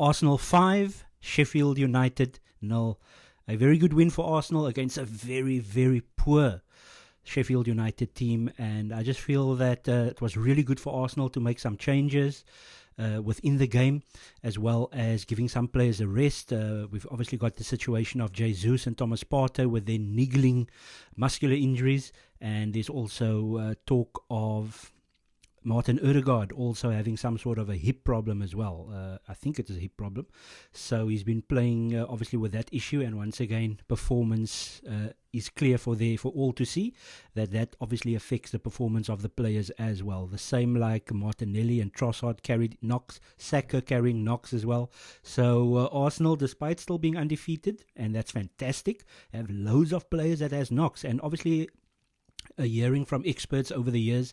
Arsenal 5, Sheffield United 0. A very good win for Arsenal against a very, very poor Sheffield United team. And I just feel that it was really good for Arsenal to make some changes within the game, as well as giving some players a rest. We've obviously got the situation of Jesus and Thomas Partey with their niggling muscular injuries. And there's also talk of Martin Ødegaard also having some sort of a hip problem as well. I think it is a hip problem. So he's been playing obviously with that issue, and once again performance is clear for all to see that obviously affects the performance of the players as well. The same like Martinelli and Trossard carried knocks, Saka carrying knocks as well. So Arsenal, despite still being undefeated, and that's fantastic, have loads of players that has knocks. And obviously hearing from experts over the years,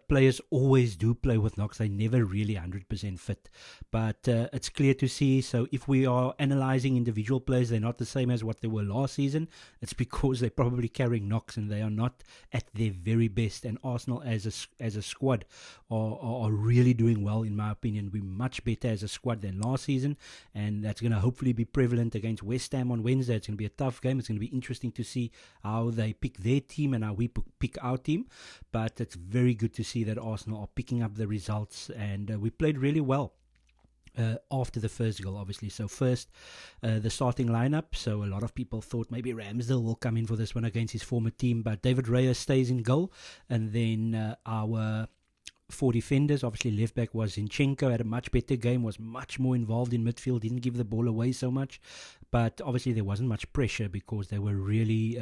players always do play with knocks. They never really 100% fit, but it's clear to see. So if we are analysing individual players, they're not the same as what they were last season. It's because they're probably carrying knocks and they are not at their very best. And Arsenal as a squad are really doing well, in my opinion. We're much better as a squad than last season, and that's going to hopefully be prevalent against West Ham on Wednesday. It's going to be a tough game. It's going to be interesting to see how they pick their team and how we pick our team, but it's very good to see that Arsenal are picking up the results, and we played really well after the first goal, obviously. So first, the starting lineup. So a lot of people thought maybe Ramsdale will come in for this one against his former team, but David Raya stays in goal, and then our four defenders, obviously left back was Zinchenko, had a much better game, was much more involved in midfield, didn't give the ball away so much, but obviously there wasn't much pressure because they were really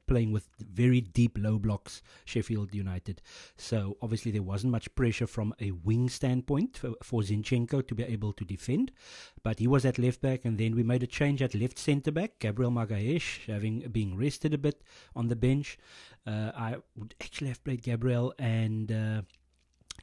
playing with very deep low blocks, Sheffield United. So obviously there wasn't much pressure from a wing standpoint for Zinchenko to be able to defend, but he was at left back. And then we made a change at left centre back, Gabriel Magalhaes being rested a bit on the bench. I would actually have played Gabriel and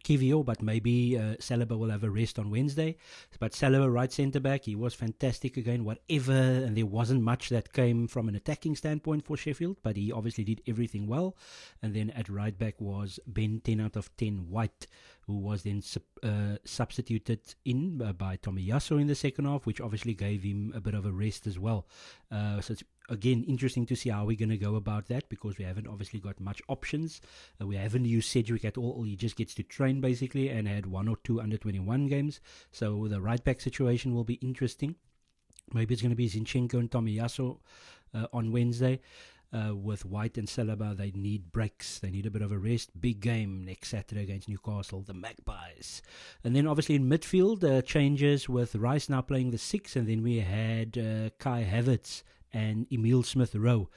Kivio, but maybe Saliba will have a rest on Wednesday. But Saliba, right centre-back, he was fantastic again, whatever, and there wasn't much that came from an attacking standpoint for Sheffield, but he obviously did everything well. And then at right-back was Ben 10 out of 10 White, who was then substituted in by Tomiyasu in the second half, which obviously gave him a bit of a rest as well. So it's again interesting to see how we're going to go about that, because we haven't obviously got much options. We haven't used Cedric at all. He just gets to train basically, and had one or two under 21 games. So the right back situation will be interesting. Maybe it's going to be Zinchenko and Tomiyasu on Wednesday. With White and Saliba, they need breaks. They need a bit of a rest. Big game next Saturday against Newcastle, the Magpies. And then obviously in midfield, changes with Rice now playing the 6, and then we had Kai Havertz and Emile Smith-Rowe.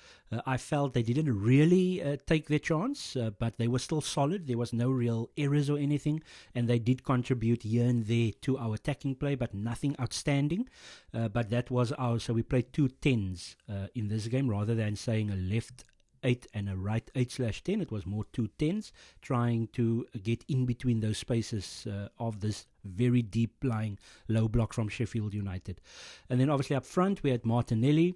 I felt they didn't really take their chance, but they were still solid. There was no real errors or anything, and they did contribute here and there to our attacking play, but nothing outstanding. But that was so we played 2 10s in this game, rather than saying a left 8 and a right 8/10. It was more 2 10s, trying to get in between those spaces of this very deep lying low block from Sheffield United. And then obviously up front we had Martinelli,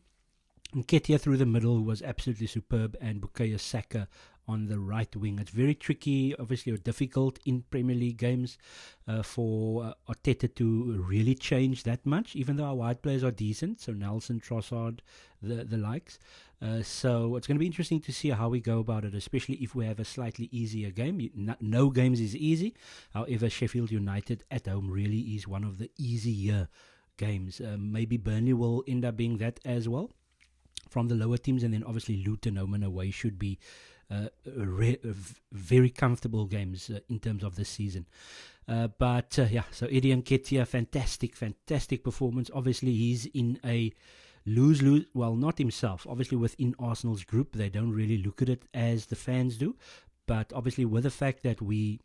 Nketiah through the middle, who was absolutely superb, and Bukayo Saka on the right wing. It's very tricky, obviously, or difficult in Premier League games for Arteta to really change that much, even though our wide players are decent, so Nelson, Trossard, the likes. So it's going to be interesting to see how we go about it, especially if we have a slightly easier game. No games is easy. However, Sheffield United at home really is one of the easier games. Maybe Burnley will end up being that as well from the lower teams, and then obviously Luton home and away should be very comfortable games in terms of this season. But so Eddie Nketiah, fantastic performance. Obviously he's in a lose, well, not himself, obviously within Arsenal's group they don't really look at it as the fans do, but obviously with the fact that we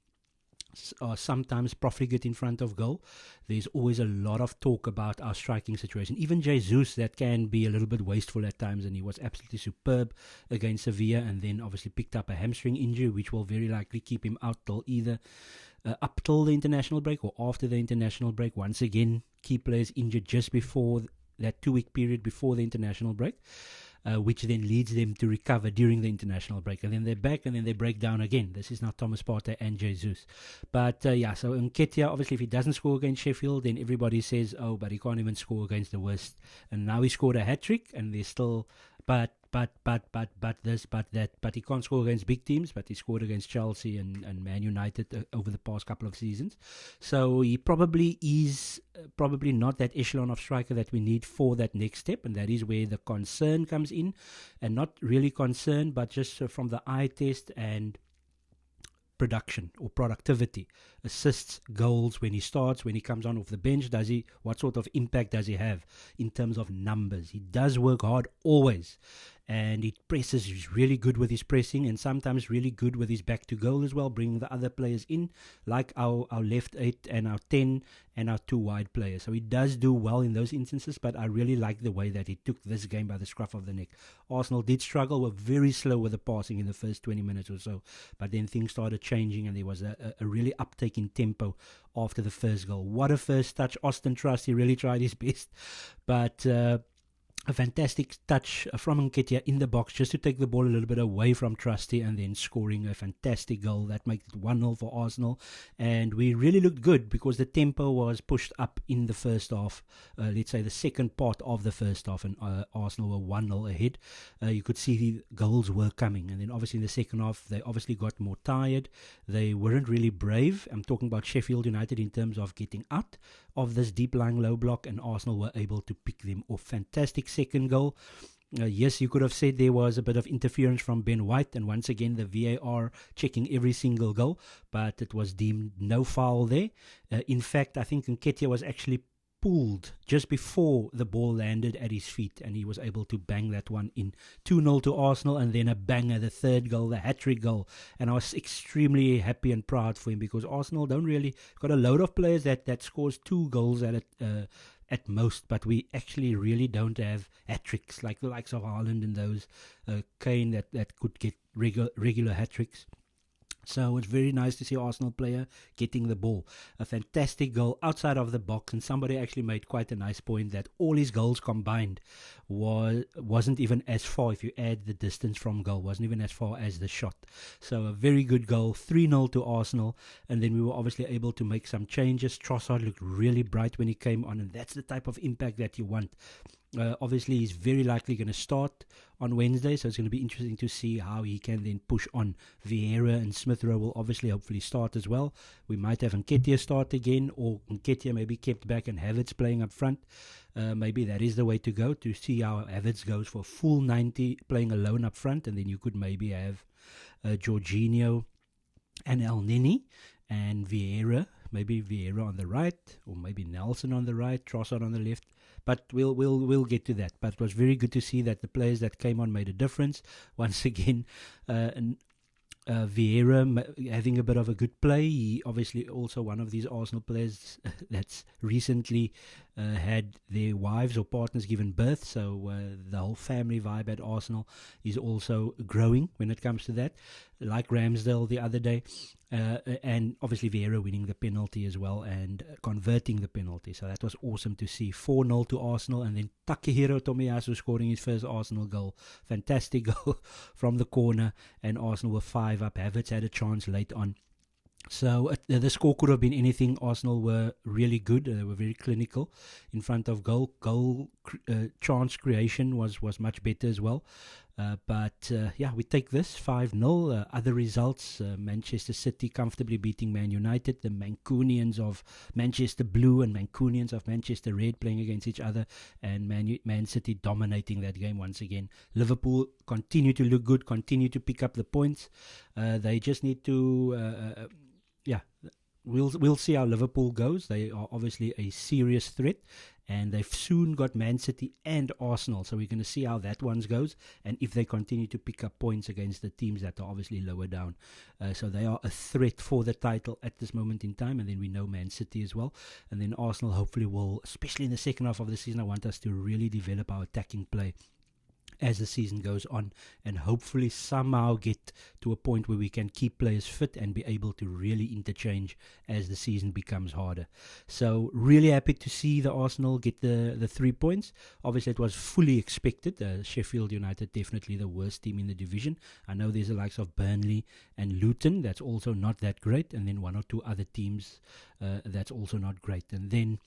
are sometimes profligate in front of goal, there's always a lot of talk about our striking situation. Even Jesus, that can be a little bit wasteful at times, and he was absolutely superb against Sevilla, and then obviously picked up a hamstring injury, which will very likely keep him out till either up till the international break or after the international break. Once again, key players injured just before that 2-week period before the international break. which then leads them to recover during the international break. And then they're back, and then they break down again. This is now Thomas Partey and Jesus. But so Nketiah, obviously, if he doesn't score against Sheffield, then everybody says, oh, but he can't even score against the worst. And now he scored a hat-trick, and there's still, but this, but that. But he can't score against big teams, but he scored against Chelsea and Man United over the past couple of seasons. So he probably is not that echelon of striker that we need for that next step, and that is where the concern comes in. And not really concern, but just from the eye test and production or productivity, assists, goals, when he starts, when he comes on off the bench, what sort of impact does he have in terms of numbers? He does work hard always, and he presses. He's really good with his pressing, and sometimes really good with his back to goal as well, bringing the other players in, like our left 8 and our 10 and our 2 wide players. So he does do well in those instances, but I really like the way that he took this game by the scruff of the neck. Arsenal did struggle, were very slow with the passing in the first 20 minutes or so, but then things started changing, and there was a really uptake in tempo after the first goal. What a first touch. Austin Trust, he really tried his best, but a fantastic touch from Nketiah in the box just to take the ball a little bit away from Trusty, and then scoring a fantastic goal that makes it 1-0 for Arsenal. And we really looked good because the tempo was pushed up in the first half, let's say the second part of the first half, and Arsenal were 1-0 ahead. You could see the goals were coming, and then obviously in the second half they obviously got more tired. They weren't really brave. I'm talking about Sheffield United in terms of getting out of this deep lying low block, and Arsenal were able to pick them off. Fantastic second goal. Yes, you could have said there was a bit of interference from Ben White, and once again the VAR checking every single goal, but it was deemed no foul there. In fact, I think Nketiah was actually pulled just before the ball landed at his feet, and he was able to bang that one in. 2-0 to Arsenal, and then a banger, the third goal, the hat-trick goal. And I was extremely happy and proud for him, because Arsenal don't really got a load of players that scores 2 goals at most, but we actually really don't have hat-tricks like the likes of Haaland and those Kane that could get regular hat-tricks. So it's very nice to see Arsenal player getting the ball. A fantastic goal outside of the box, and somebody actually made quite a nice point that all his goals combined wasn't even as far, if you add the distance from goal, wasn't even as far as the shot. So a very good goal, 3-0 to Arsenal, and then we were obviously able to make some changes. Trossard looked really bright when he came on, and that's the type of impact that you want. Obviously, he's very likely going to start on Wednesday, so it's going to be interesting to see how he can then push on. Vieira and Smith Rowe will obviously hopefully start as well. We might have Nketiah start again, or Nketiah maybe kept back and Havertz playing up front. Maybe that is the way to go, to see how Havertz goes for full 90 playing alone up front, and then you could maybe have Jorginho and El Neni and Vieira. Maybe Vieira on the right, or maybe Nelson on the right, Trossard on the left. But we'll get to that. But it was very good to see that the players that came on made a difference. Once again, Vieira having a bit of a good play. He obviously also one of these Arsenal players that's recently had their wives or partners given birth, so the whole family vibe at Arsenal is also growing when it comes to that, like Ramsdale the other day, and obviously Vieira winning the penalty as well and converting the penalty, so that was awesome to see. 4-0 to Arsenal, and then Takehiro Tomiyasu scoring his first Arsenal goal. Fantastic goal from the corner, and Arsenal were 5 up. Havertz had a chance late on. So the score could have been anything. Arsenal were really good. They were very clinical in front of goal. Chance creation was much better as well. But we take this 5-0. Other results, Manchester City comfortably beating Man United. The Mancunians of Manchester Blue and Mancunians of Manchester Red playing against each other. And Man City dominating that game once again. Liverpool continue to look good, continue to pick up the points. They just need to... We'll see how Liverpool goes. They are obviously a serious threat, and they've soon got Man City and Arsenal, so we're going to see how that one goes, and if they continue to pick up points against the teams that are obviously lower down. So they are a threat for the title at this moment in time, and then we know Man City as well, and then Arsenal hopefully will, especially in the second half of the season, I want us to really develop our attacking play as the season goes on, and hopefully somehow get to a point where we can keep players fit and be able to really interchange as the season becomes harder. So really happy to see the Arsenal get the 3 points. Obviously it was fully expected. Sheffield United definitely the worst team in the division. I know there's the likes of Burnley and Luton that's also not that great, and then one or two other teams that's also not great. And then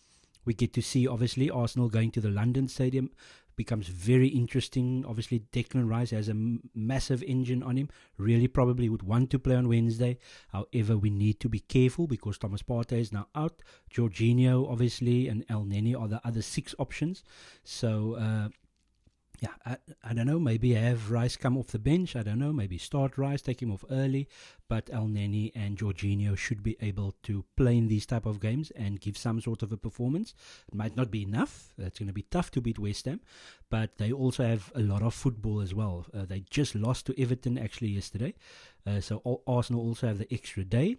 we get to see obviously Arsenal going to the London Stadium. Becomes very interesting. Obviously Declan Rice has a massive engine on him, really probably would want to play on Wednesday. However, we need to be careful because Thomas Partey is now out. Jorginho obviously and El Neni are the other 6 options. So I don't know, maybe have Rice come off the bench, I don't know, maybe start Rice, take him off early, but El Neni and Jorginho should be able to play in these type of games and give some sort of a performance. It might not be enough, it's going to be tough to beat West Ham, but they also have a lot of football as well. They just lost to Everton actually yesterday, so Arsenal also have the extra day.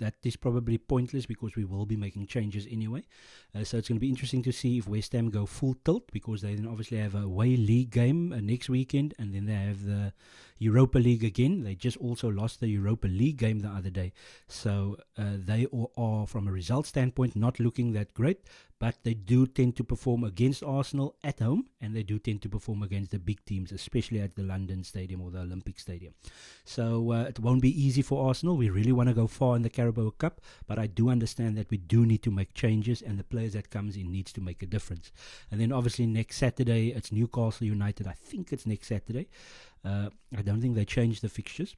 That is probably pointless because we will be making changes anyway. So it's going to be interesting to see if West Ham go full tilt, because they then obviously have a away league game next weekend, and then they have the Europa League again. They just also lost the Europa League game the other day. So they are, from a result standpoint, not looking that great, but they do tend to perform against Arsenal at home, and they do tend to perform against the big teams, especially at the London Stadium or the Olympic Stadium. So it won't be easy for Arsenal. We really want to go far in the Carabao Cup, but I do understand that we do need to make changes, and the players that comes in needs to make a difference. And then obviously next Saturday it's Newcastle United. I think it's next Saturday. I don't think they changed the fixtures.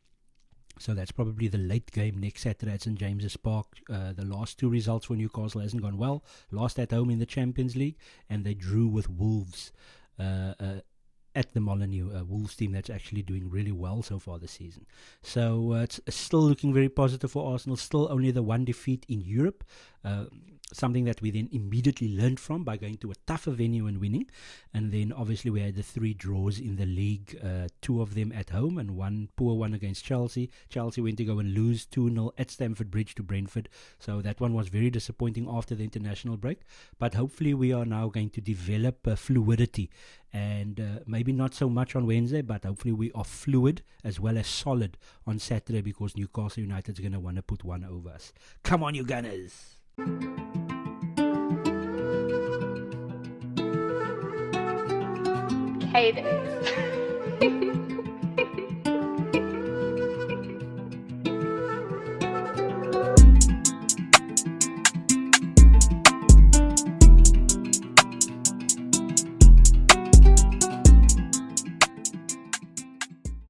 So that's probably the late game next Saturday at St James's Park. The last 2 results for Newcastle hasn't gone well. Lost at home in the Champions League, and they drew with Wolves at the Molineux, a Wolves team that's actually doing really well so far this season. So it's still looking very positive for Arsenal. Still only the 1 defeat in Europe. Something that we then immediately learned from by going to a tougher venue and winning. And then obviously we had the 3 draws in the league, 2 of them at home and 1 poor one against Chelsea. Chelsea went to go and lose 2-0 at Stamford Bridge to Brentford. So that one was very disappointing after the international break. But hopefully we are now going to develop fluidity, and maybe not so much on Wednesday, but hopefully we are fluid as well as solid on Saturday, because Newcastle United is going to want to put one over us. Come on, you Gunners! Cadence.